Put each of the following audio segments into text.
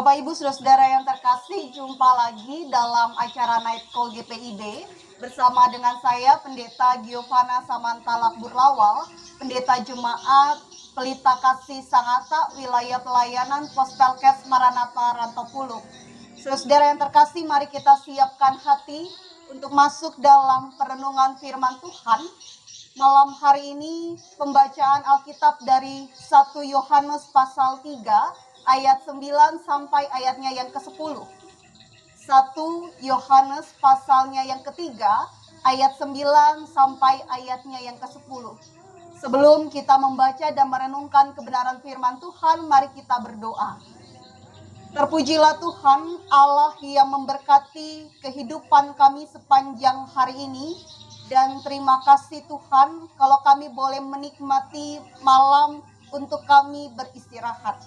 Bapak Ibu Saudara-saudara yang terkasih, jumpa lagi dalam acara Night Call GPIB bersama dengan saya Pendeta Giovanna Samantala Burlawal, Pendeta Jemaat Pelita Kasih Sangatta, Wilayah Pelayanan Pospelkes Maranatha Rantopulung. Saudara yang terkasih, mari kita siapkan hati untuk masuk dalam perenungan firman Tuhan. Malam hari ini pembacaan Alkitab dari 1 Yohanes pasal 3 ayat 9 sampai ayatnya yang ke-10. 1 Yohanes pasalnya yang ketiga ayat 9 sampai ayatnya yang ke-10. Sebelum kita membaca dan merenungkan kebenaran firman Tuhan, mari kita berdoa. Terpujilah Tuhan Allah yang memberkati kehidupan kami sepanjang hari ini. Dan terima kasih Tuhan kalau kami boleh menikmati malam untuk kami beristirahat.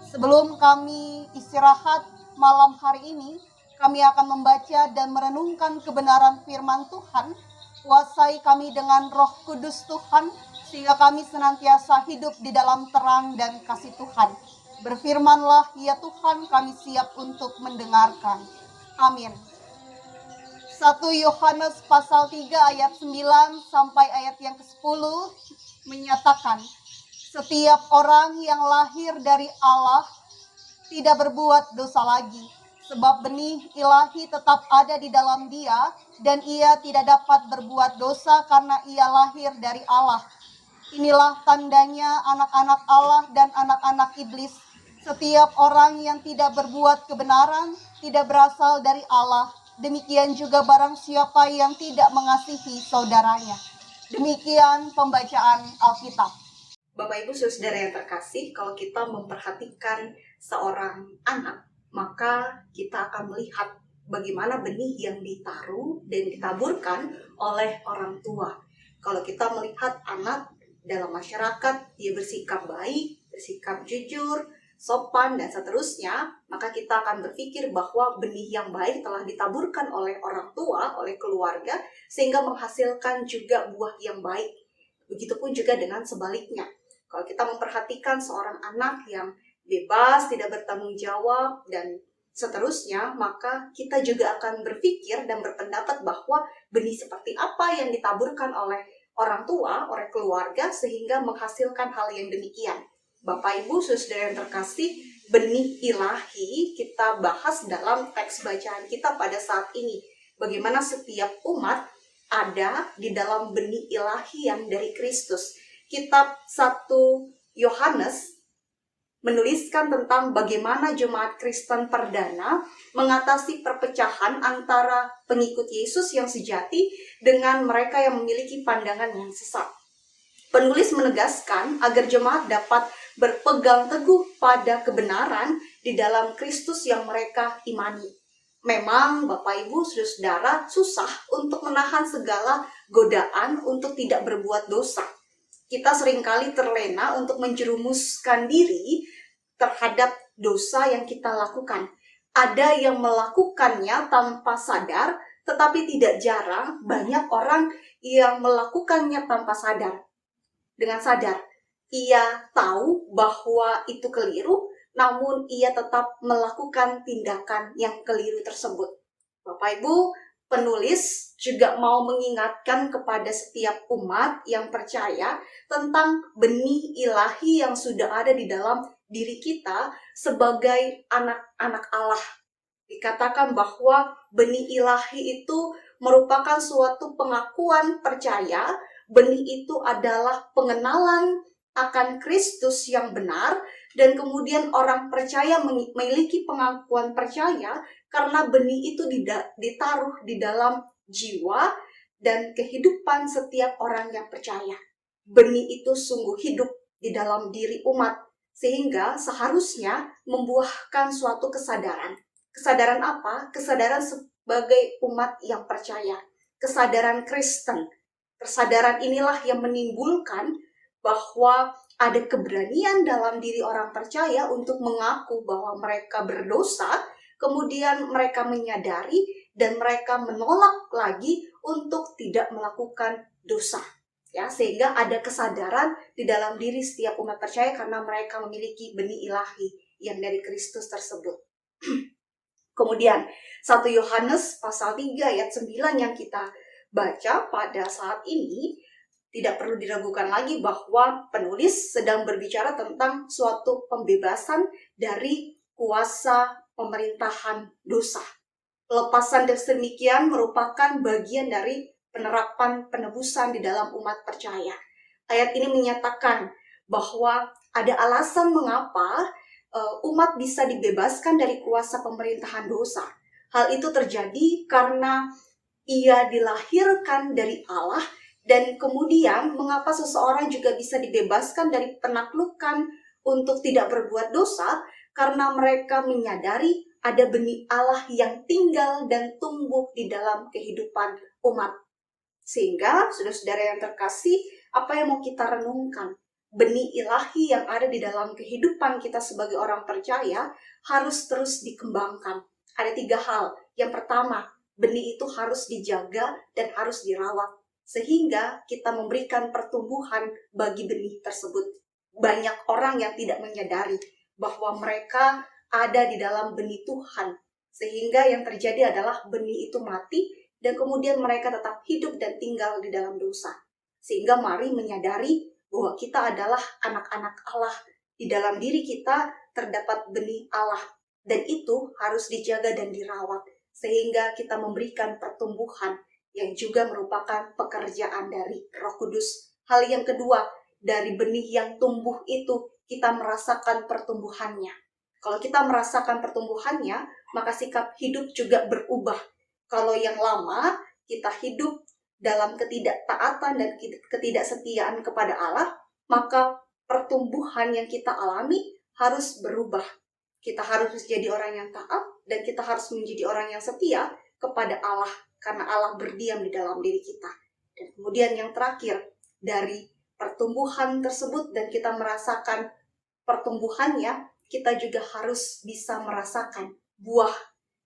Sebelum kami istirahat malam hari ini, kami akan membaca dan merenungkan kebenaran firman Tuhan. Kuasai kami dengan Roh Kudus Tuhan, sehingga kami senantiasa hidup di dalam terang dan kasih Tuhan. Berfirmanlah ya Tuhan, kami siap untuk mendengarkan. Amin. 1 Yohanes pasal 3 ayat 9 sampai ayat yang ke-10 menyatakan, setiap orang yang lahir dari Allah tidak berbuat dosa lagi, sebab benih ilahi tetap ada di dalam dia, dan ia tidak dapat berbuat dosa karena ia lahir dari Allah. Inilah tandanya anak-anak Allah dan anak-anak iblis. Setiap orang yang tidak berbuat kebenaran tidak berasal dari Allah. Demikian juga barang siapa yang tidak mengasihi saudaranya. Demikian pembacaan Alkitab. Bapak Ibu Saudara yang terkasih, kalau kita memperhatikan seorang anak, maka kita akan melihat bagaimana benih yang ditaruh dan ditaburkan oleh orang tua. Kalau kita melihat anak dalam masyarakat, dia bersikap baik, bersikap jujur, sopan, dan seterusnya, maka kita akan berpikir bahwa benih yang baik telah ditaburkan oleh orang tua, oleh keluarga, sehingga menghasilkan juga buah yang baik. Begitupun juga dengan sebaliknya. Kalau kita memperhatikan seorang anak yang bebas, tidak bertanggung jawab, dan seterusnya, maka kita juga akan berpikir dan berpendapat bahwa benih seperti apa yang ditaburkan oleh orang tua, oleh keluarga, sehingga menghasilkan hal yang demikian. Bapak Ibu Saudara yang terkasih, benih ilahi kita bahas dalam teks bacaan kita pada saat ini. Bagaimana setiap umat ada di dalam benih ilahi yang dari Kristus. Kitab 1 Yohanes menuliskan tentang bagaimana jemaat Kristen perdana mengatasi perpecahan antara pengikut Yesus yang sejati dengan mereka yang memiliki pandangan yang sesat. Penulis menegaskan agar jemaat dapat berpegang teguh pada kebenaran di dalam Kristus yang mereka imani. Memang Bapak Ibu Saudara susah untuk menahan segala godaan untuk tidak berbuat dosa. Kita seringkali terlena untuk menjerumuskan diri terhadap dosa yang kita lakukan. Ada yang melakukannya tanpa sadar, tetapi tidak jarang banyak orang yang melakukannya tanpa sadar. Dengan sadar, ia tahu bahwa itu keliru, namun ia tetap melakukan tindakan yang keliru tersebut. Bapak Ibu, penulis juga mau mengingatkan kepada setiap umat yang percaya tentang benih ilahi yang sudah ada di dalam diri kita sebagai anak-anak Allah. Dikatakan bahwa benih ilahi itu merupakan suatu pengakuan percaya. Benih itu adalah pengenalan akan Kristus yang benar, dan kemudian orang percaya memiliki pengakuan percaya karena benih itu ditaruh di dalam jiwa dan kehidupan setiap orang yang percaya. Benih itu sungguh hidup di dalam diri umat, sehingga seharusnya membuahkan suatu kesadaran. Kesadaran apa? Kesadaran sebagai umat yang percaya. Kesadaran Kristen. Kesadaran inilah yang menimbulkan bahwa ada keberanian dalam diri orang percaya untuk mengaku bahwa mereka berdosa, kemudian mereka menyadari dan mereka menolak lagi untuk tidak melakukan dosa. Ya, sehingga ada kesadaran di dalam diri setiap umat percaya karena mereka memiliki benih ilahi yang dari Kristus tersebut. Kemudian 1 Yohanes pasal 3 ayat 9 yang kita baca pada saat ini, tidak perlu diragukan lagi bahwa penulis sedang berbicara tentang suatu pembebasan dari kuasa pemerintahan dosa. Lepasan demikian merupakan bagian dari penerapan penebusan di dalam umat percaya. Ayat ini menyatakan bahwa ada alasan mengapa umat bisa dibebaskan dari kuasa pemerintahan dosa. Hal itu terjadi karena ia dilahirkan dari Allah, dan kemudian mengapa seseorang juga bisa dibebaskan dari penaklukan untuk tidak berbuat dosa, karena mereka menyadari ada benih Allah yang tinggal dan tumbuh di dalam kehidupan umat. Sehingga, saudara-saudara yang terkasih, apa yang mau kita renungkan? Benih ilahi yang ada di dalam kehidupan kita sebagai orang percaya harus terus dikembangkan. Ada 3 hal. Yang pertama, benih itu harus dijaga dan harus dirawat, sehingga kita memberikan pertumbuhan bagi benih tersebut. Banyak orang yang tidak menyadari bahwa mereka ada di dalam benih Tuhan, sehingga yang terjadi adalah benih itu mati, dan kemudian mereka tetap hidup dan tinggal di dalam dosa. Sehingga mari menyadari bahwa kita adalah anak-anak Allah. Di dalam diri kita terdapat benih Allah, dan itu harus dijaga dan dirawat, sehingga kita memberikan pertumbuhan yang juga merupakan pekerjaan dari Roh Kudus. Hal yang kedua, dari benih yang tumbuh itu kita merasakan pertumbuhannya. Kalau kita merasakan pertumbuhannya, maka sikap hidup juga berubah. Kalau yang lama kita hidup dalam ketidaktaatan dan ketidaksetiaan kepada Allah, maka pertumbuhan yang kita alami harus berubah. Kita harus menjadi orang yang taat, dan kita harus menjadi orang yang setia kepada Allah, karena Allah berdiam di dalam diri kita. Dan kemudian yang terakhir, dari pertumbuhan tersebut dan kita merasakan pertumbuhannya, kita juga harus bisa merasakan buah,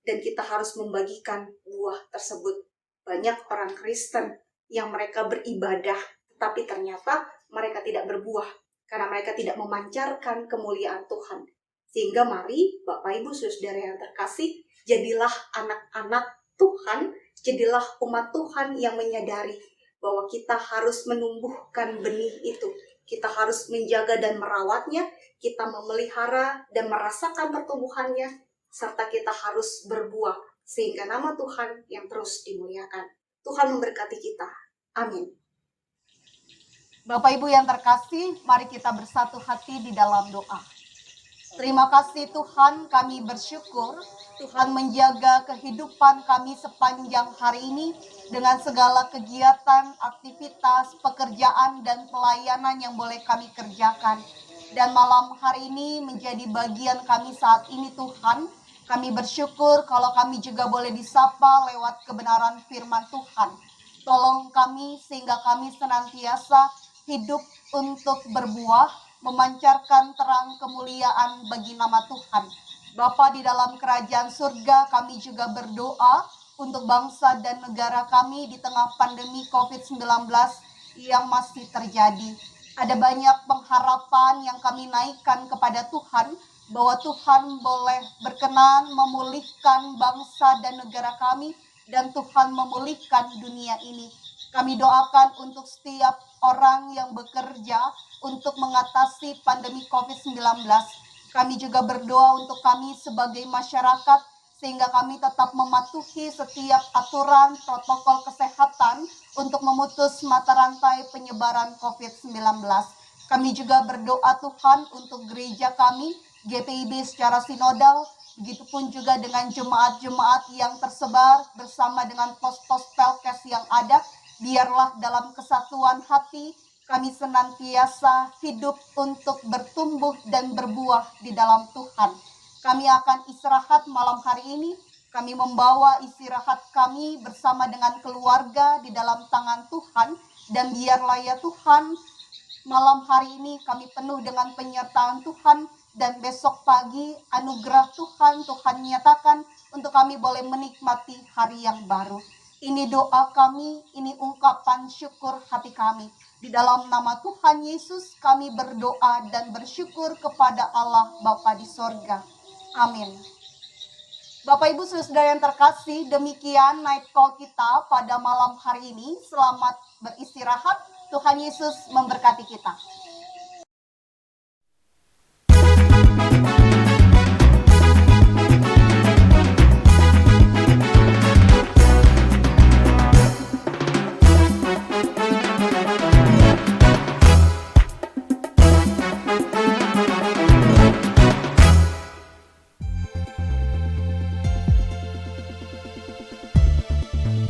dan kita harus membagikan buah tersebut. Banyak orang Kristen yang mereka beribadah, tetapi ternyata mereka tidak berbuah, karena mereka tidak memancarkan kemuliaan Tuhan. Sehingga mari Bapak Ibu Saudara yang terkasih, jadilah anak-anak Tuhan, jadilah umat Tuhan yang menyadari bahwa kita harus menumbuhkan benih itu. Kita harus menjaga dan merawatnya, kita memelihara dan merasakan pertumbuhannya, serta kita harus berbuah, sehingga nama Tuhan yang terus dimuliakan. Tuhan memberkati kita. Amin. Bapak Ibu yang terkasih, mari kita bersatu hati di dalam doa. Terima kasih Tuhan, kami bersyukur Tuhan menjaga kehidupan kami sepanjang hari ini dengan segala kegiatan, aktivitas, pekerjaan, dan pelayanan yang boleh kami kerjakan. Dan malam hari ini menjadi bagian kami saat ini Tuhan. Kami bersyukur kalau kami juga boleh disapa lewat kebenaran firman Tuhan. Tolong kami sehingga kami senantiasa hidup untuk berbuah, memancarkan terang kemuliaan bagi nama Tuhan. Bapa di dalam kerajaan surga, kami juga berdoa untuk bangsa dan negara kami di tengah pandemi COVID-19 yang masih terjadi. Ada banyak pengharapan yang kami naikkan kepada Tuhan, bahwa Tuhan boleh berkenan memulihkan bangsa dan negara kami, dan Tuhan memulihkan dunia ini. Kami doakan untuk setiap orang yang bekerja untuk mengatasi pandemi COVID-19. Kami juga berdoa untuk kami sebagai masyarakat, sehingga kami tetap mematuhi setiap aturan protokol kesehatan untuk memutus mata rantai penyebaran COVID-19. Kami juga berdoa Tuhan untuk gereja kami, GPIB secara sinodal, begitupun juga dengan jemaat-jemaat yang tersebar bersama dengan pos-pos Pelkes yang ada. Biarlah dalam kesatuan hati kami senantiasa hidup untuk bertumbuh dan berbuah di dalam Tuhan. Kami akan istirahat malam hari ini. Kami membawa istirahat kami bersama dengan keluarga di dalam tangan Tuhan. Dan biarlah ya Tuhan, malam hari ini kami penuh dengan penyertaan Tuhan. Dan besok pagi anugerah Tuhan nyatakan untuk kami boleh menikmati hari yang baru. Ini doa kami, ini ungkapan syukur hati kami. Di dalam nama Tuhan Yesus kami berdoa dan bersyukur kepada Allah Bapa di sorga. Amin. Bapak Ibu Saudara yang terkasih, demikian night call kita pada malam hari ini. Selamat beristirahat. Tuhan Yesus memberkati kita.